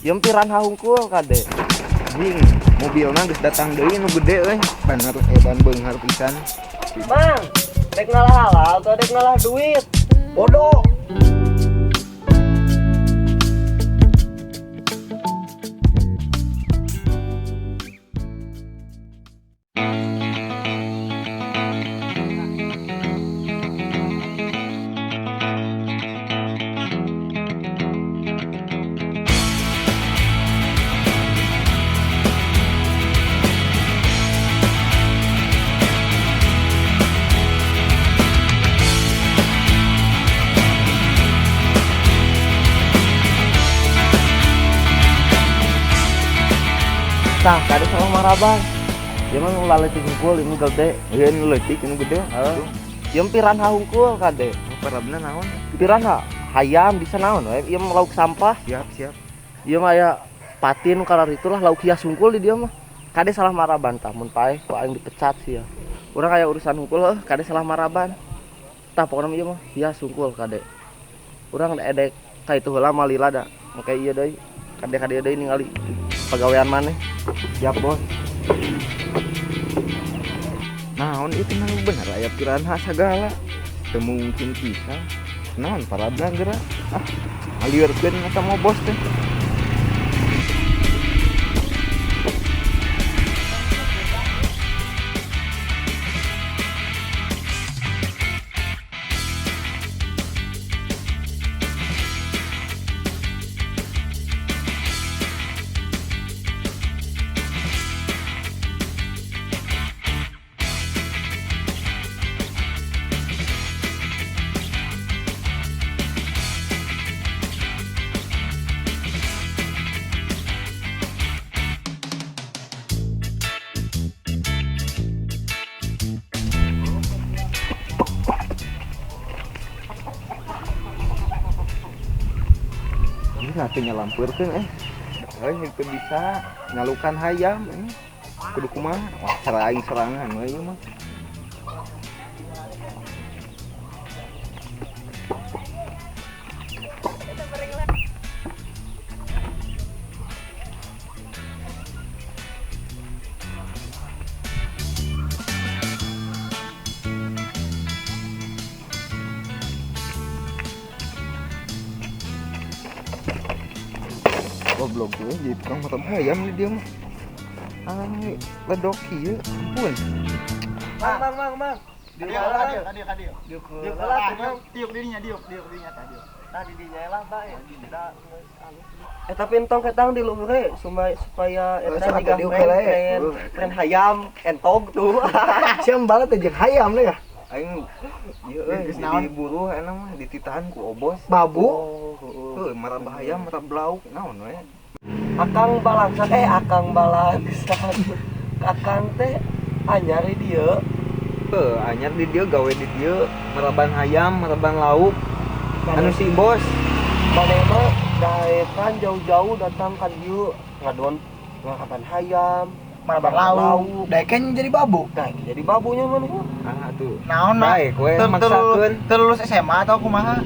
Yempiran hungkul kade. Jing, mobilna geus datang deui nu gede euy. Bener ban beunghar pisan. Mang, dek ngalah halal atau dek ngalah duit? Bodoh. Tah, kade sama maraban. Dia mah ngalaletik hungkul ini gede. Ieu nu leutik nu gede. Yempiran hungkul kade. Parabna naon? Piran hayam bisa naon we? Ieu mah lauk sampah. Siap. Ieu mah aya patin kalar itulah lauk hias hungkul di dia mah. Kade salah maraban tah mun pae ku aing dipecat sih ya. Urang aya urusan hungkul kade salah maraban. Tah pokona ieu mah hias hungkul kade. Urang edek ka itu heula mah lila da. Make ieu deui. Kade deui ningali pagawean maneh. Siap, Bos. Naon itu nang bener aya piranha sagala. Teu mungkin bisa. Naon parabna geura? Alieureun eta mah bos teh. Hatinya lampurkeun itu bisa ngalukan hayam kudu kumaha wah cara aing serangan we ieu mah goblok gue jadi tukang makan ayam nih dia mah. Ledok ieu ampun. Mang. Diuk tiuk dirinya tadi. Tadi dinya lah bae. Tapi entong ketang di luhur supaya eta digah tren hayam entog tuh. Siam banget aja hayam nih ya. Aing ieu euy diburu enak mah dititahan ku obos. Babu. Heuh marah bahaya marah blauk naon we. Akang balangsan Akang teh anyar di dieu. Anyar di dieu gawe di dieu maraban hayam, maraban lauk. Anu si bos. Maneh mah daekan jauh-jauh datang ka dieu ngadon ngakapan hayam, Maraban lauk. Daekeun jadi babu. nah jadi babunya maneh mah. Tuh. Naon baik we maksakeun. Teu lulus SMA atau kumaha?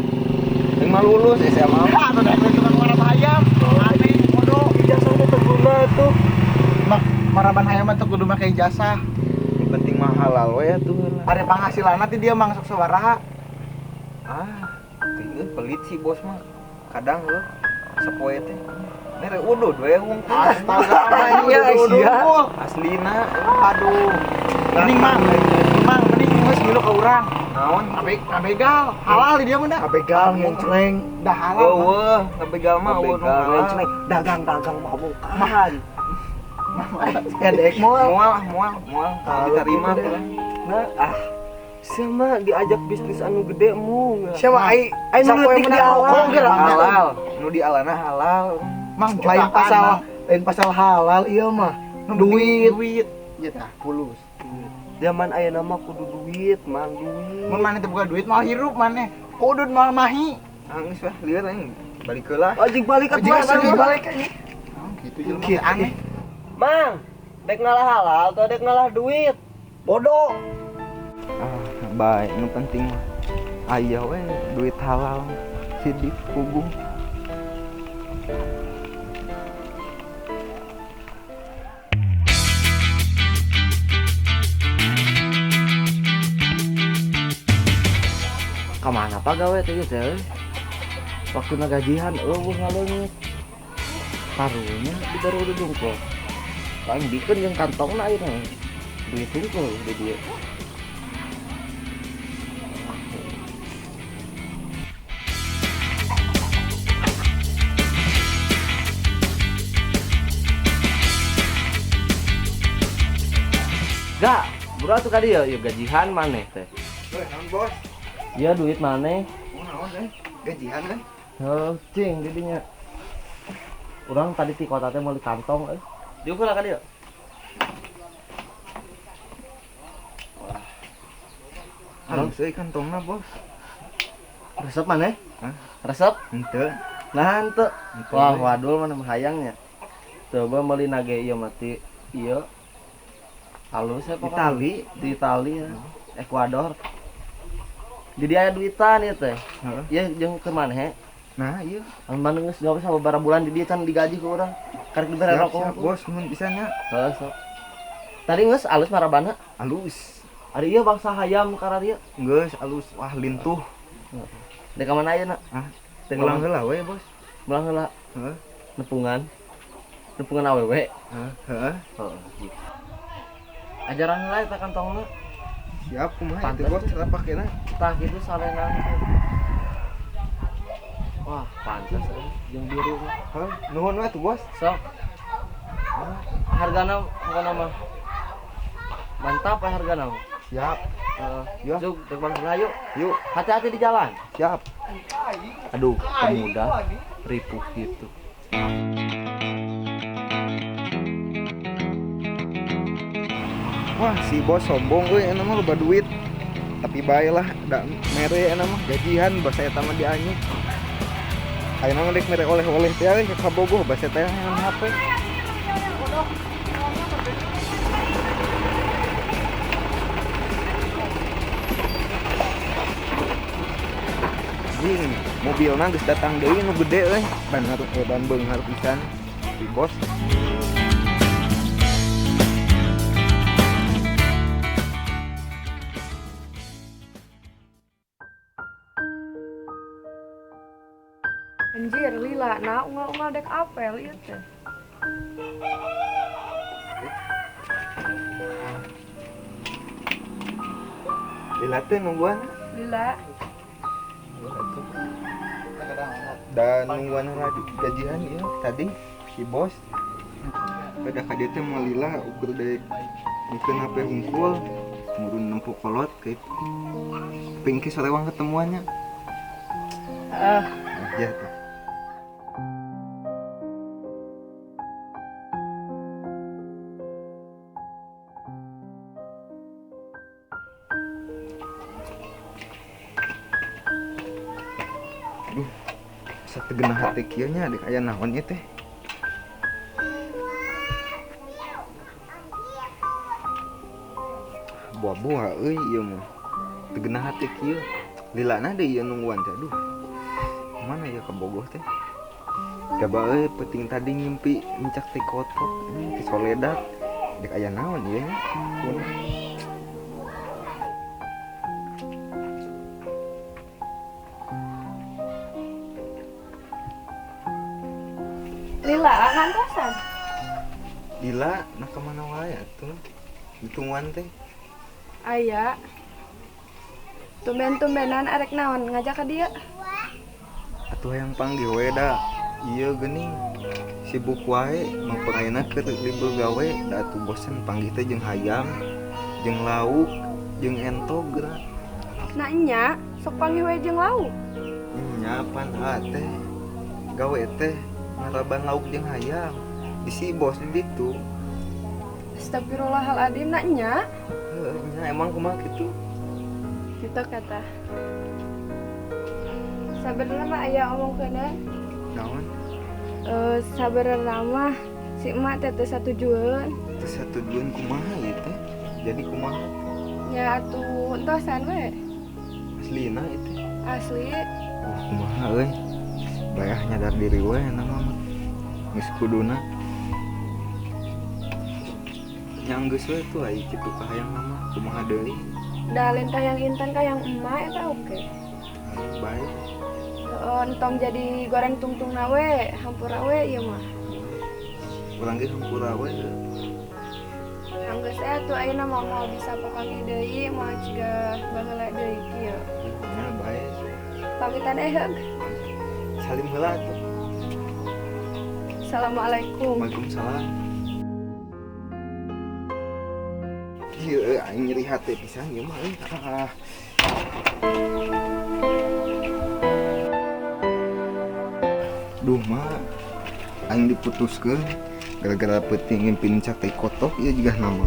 Aing mah lulus SMA. Atuh daekeun tukang maraban hayam. Aneh bodoh. Ijazah teh terguna tuh. Maraban hayam mah teu kudu make ijazah. Yang penting mah halal we atuh. Ada penghasilan nanti dia masuk sabaraha. Teu pelit si bos mah. Kadang heuh sapoe teh. Mere udud we hungkul. Astaga, Sia. Aslina. Aduh. Mending mending geus ngilu ka urang. Naon? Ngabegal. Halal di dia mah dah. Ngabegal ngencreng. Dah halal. Eueuh, ngabegal mah eueuh nu halal. ngencreng. Dagang mabukan. Edek moal. Mual. Diterima. Nah, sama diajak bisnis anu gede mu. Siapa ai nuletik di awal. Halal. Nu di alana halal. Mang lain pasal halal ieu mah. Duit. Ieu tah fulus. Zaman aya nama kudu duit, mang duit. Mun maneh teh buka duit mau hirup maneh. Kudu mal mahi. Geus weh lieur aing. Balik heula. Ojik balik ke kelas. Balik anjing. Gitu jelema aneh. Mang, dek ngalah halal atau dek ngalah duit? Bodoh. Baik, nu penting mah aya we duit halal sidik puguh. Kemana pak gawe teh teh? Waktu gajian, ngaleungit. Karunya di baru udah dungkul. Paling bikin yang kantong na ayeuna. Duit dungkul di dia. Gak, bro tuh tadi ya, gajian maneh teh. Naon bos? Iya duit maneh. Naon gajian kan? Oh, cing didinya. Urang tadi di kota teh mau di kantong diukur lah kali ya. Halus euy kantongna bos. Resep maneh? Hah? Resep? Henteu. Nah, henteu. Henteu. Wah, wadul mana hayangnya. Coba meuli nage ieu mati. Ieu halus ya pokoknya. Itali. Di Itali ya. Ekuador. Jadi aya duitan ieu teh. Heeh. Ya jeung ke maneh. Nah, ieu. Amun geus gawe sababaraha bulan di dieu can digaji ku urang. Karek dibere Siap, rokok. siap bos, mun bisa nya. Heeh, sok. Tadi geus alus marabana. Alus. Ari ieu bangsa hayam karena ieu. Geus alus wah lintuh. Dek ka mana ayeuna? Hah? Dek Ulang ka heula we bos. Ulang heula. Heeh. Nepungan. Nepungan awewe. Heeh. Heeh. Gitu. Ajaran heula eta kantongna. Siap kumaha Pantes itu bos cara pakena? Tah kitu salenan. Wah, pantes jeung biru mah. Hah? Nuhun we tuh bos. Sok. Hargana mah mantap ya hargana mah. Siap. Ya, Jug, dek Bang Rayu. Yuk, Hati-hati di jalan. siap. Aduh, pemuda ripuh gitu. Wah, si bos sombong euy, enak mah loba duit. Tapi baelah, da mere enak mah gajian basa eta mah dianyuk. Ayeuna mah dek mere oleh-oleh teh euy ka kabogoh basa teh ngan HP. Jing, mobilna geus datang deui nu gede euy. Ban beunghar pisan. Si bos. Anjir, lila, nah ungal-ungal dek apel ieu teh. Lila teh nungguan. Lila, Dan nungguan gajian ieu tadi si bos. Pada ka dieu teh moal lila ukur dek mikeun HP hungkul murun nempuh kolot ke pingki sorewang ketemuannya. Ya tuh. Duh, sategenah hati kieu nya dek aya naon ieu teh? Buah-buah euy ieu mah. Tegenah hati kieu. Lilana deui ieu nungguan teh. Aduh. Mana ya ke Bogoh teh? Coba euy penting tadi ngimpi mencak teh kotok ke Soledad. Dek aya naon ieu nya? lila, ngantosan. Lila nak kemana wae atuh? Ditungguan teh. Aya. Tumben-tumbenan arek naon ngajak ka dieu. Atuh yang panggil we da. Ieu geuning sibuk wae mangpangayeuna keur libur gawe da atuh bosen panggih teh jeung hayam, jeung lauk, jeung entog geura. Nah nya, sok panggih we jeung lauk. Nya pan teh. Gawe teh ngaraban lauk jeung hayam. Di si bos di ditu. Astagfirullahaladzim, nah nya. Heuh, nya emang kumaha kitu? Gitu kata. Sabenerna mah aya omongkeunna. Naon? Sabenerna mah si emak teh teu satujueun. Teu satujueun kumaha ieu teh? Jadi kumaha? Ya atuh entosan we. Aslina itu. Asli. Kumaha euy? Bayah nyadar diri we na mah. Geus kuduna. Yang geus we tuh aya kitu ka hayang mah kumaha deui? Da lintah yang intan ka yang emak eta oke. Baik. Entong jadi goreng tungtung nawe, hampura we ieu mah. Urang ge hampura we. Anggeus atuh ayeuna mah mau bisa papangi deui mau ciga baheula deui kieu. Ya baik. Pamitan heug. Salim heula atuh. Assalamualaikum. Waalaikumsalam. Ieu aing nyeri hate pisan ieu mah euy. Duh mah aing diputuskeun gara-gara peuting ngimpi cak teh kotok ieu juga nama.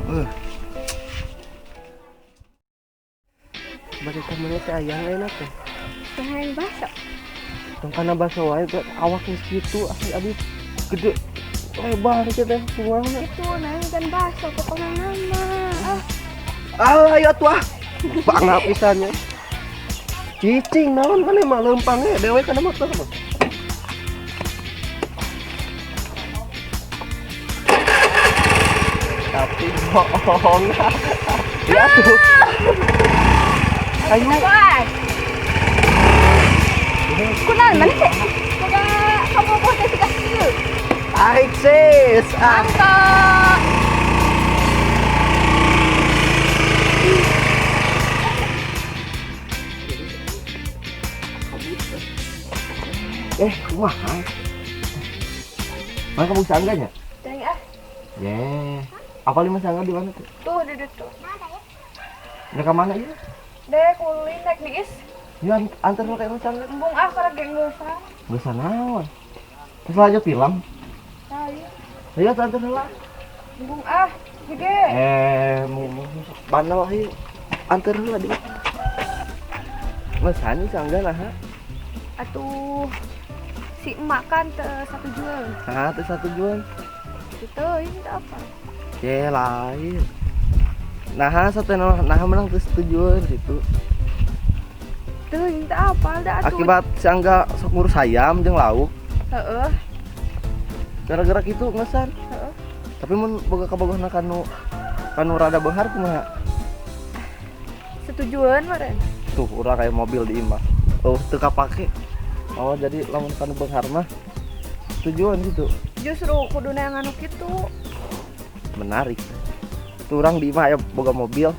Bari ka mana teh aya enak teh. Pengen baso. Tong kana baso wae awak geus kitu asli abi gede. Lebar teh kumaha. Itu nang kan baso pokoknya nama. Ayo atuh. Bangga pisannya. Cicing naon kan emang lempangnya dewe kana motor mah. Tapi bohong. Ya tuh. Ayo. Kuat. Kunaon mana teh? Boga kabogoh teh siga kieu. Aik sis. Mantap. Wah. Mana kamu sangganya? Teng ah. Apa lima sangga di mana tuh? Tuh di ditu. Mereka mana ya? Dek ulin naik niis. Ya antar lo kayak sangga. Embung ah karena geng dosa. Gak sana. Terus aja film. Ayo. Ayo antar lah. Embung ah. Hige. Mana lah yuk. Antar lah dia. Masani sangga lah ha. Atuh si emak kan satu jual. Nah, itu satu jual. Itu ini apa? Lain. Nah, satu menang terus tujuan gitu. Tuh ini apa? Ada atuh. Akibat sangga sok ngurus ayam jeung lauk. Heeh. Gara-gara gitu ngesan. Heeh. Tapi mun boga kabogohna kanu rada beunghar kumaha? Setujuan meren. Tuh, urang kayak mobil di imah. Oh, teu kapake. Oh, jadi lamun kanu beunghar mah tujuan gitu. Justru kuduna yang anu kitu. Menarik. Tuh orang di imah aya boga mobil.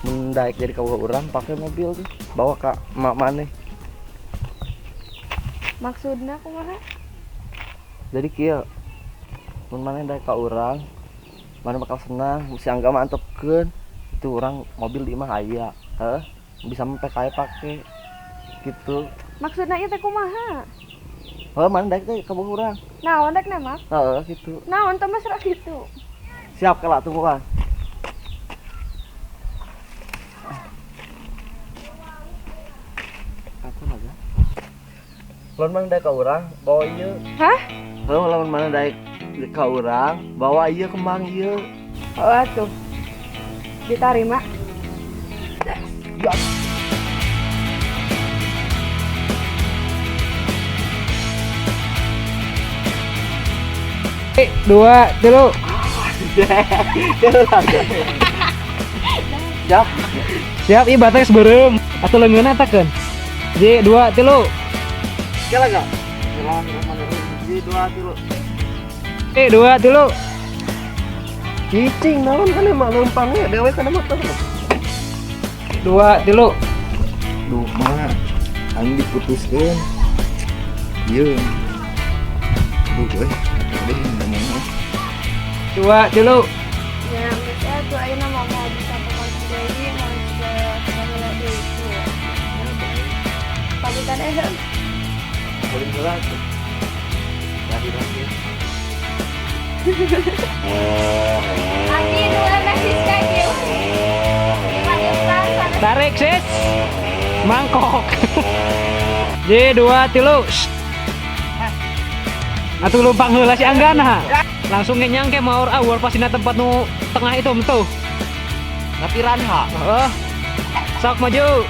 Mendaik jadi kawa urang pakai mobil tuh. Bawa ka emak maneh. Maksudna kumaha? Jadi kieu. Mun maneh daek ka urang, maneh bakal senang, si angga mah antepkeun. Itu urang mobil di imah aya. Bisa mempek kae pake. Gitu. Maksudna ieu teh kumaha? Maneh daek teh ka boga urang. Naon dek nama? Gitu. Naon teh mas kitu. Siap kelak tungguan. Apa aja? Lamun mana daek ka urang, bawa ieu. Hah? Lamun mana daek ka urang, bawa ieu kembang ieu. Oh atuh. Ditarima. Ya. Dua, tilu. Siap. Siap, ieu batek sebeureum. Atuh leungeunna takeun. J, 2, tilu. Kela enggak? Kela mana? Di 2 tilu. 2, tilu. Cicing naon kan emang lempangnya dewe kana motor. 2, tilu. Duh mah aing diputuskeun. Ieu. Duh euy. Deh ngomong. 2, tilu. Ya, geus atuh ayeuna mah mau bisa papangi deui mau ciga baheula deui kieu. Pamitan heug. Paling heula tuh. Jadi lagi. Aki dua nasi kayu. Tarik, sis. Mangkok. J, 2, tilu. Atuh lumpang heula si Anggana. Langsung ngenyang ke maur awal pasina tempat nu tengah itu tuh. Ngapiran ha. Sok maju.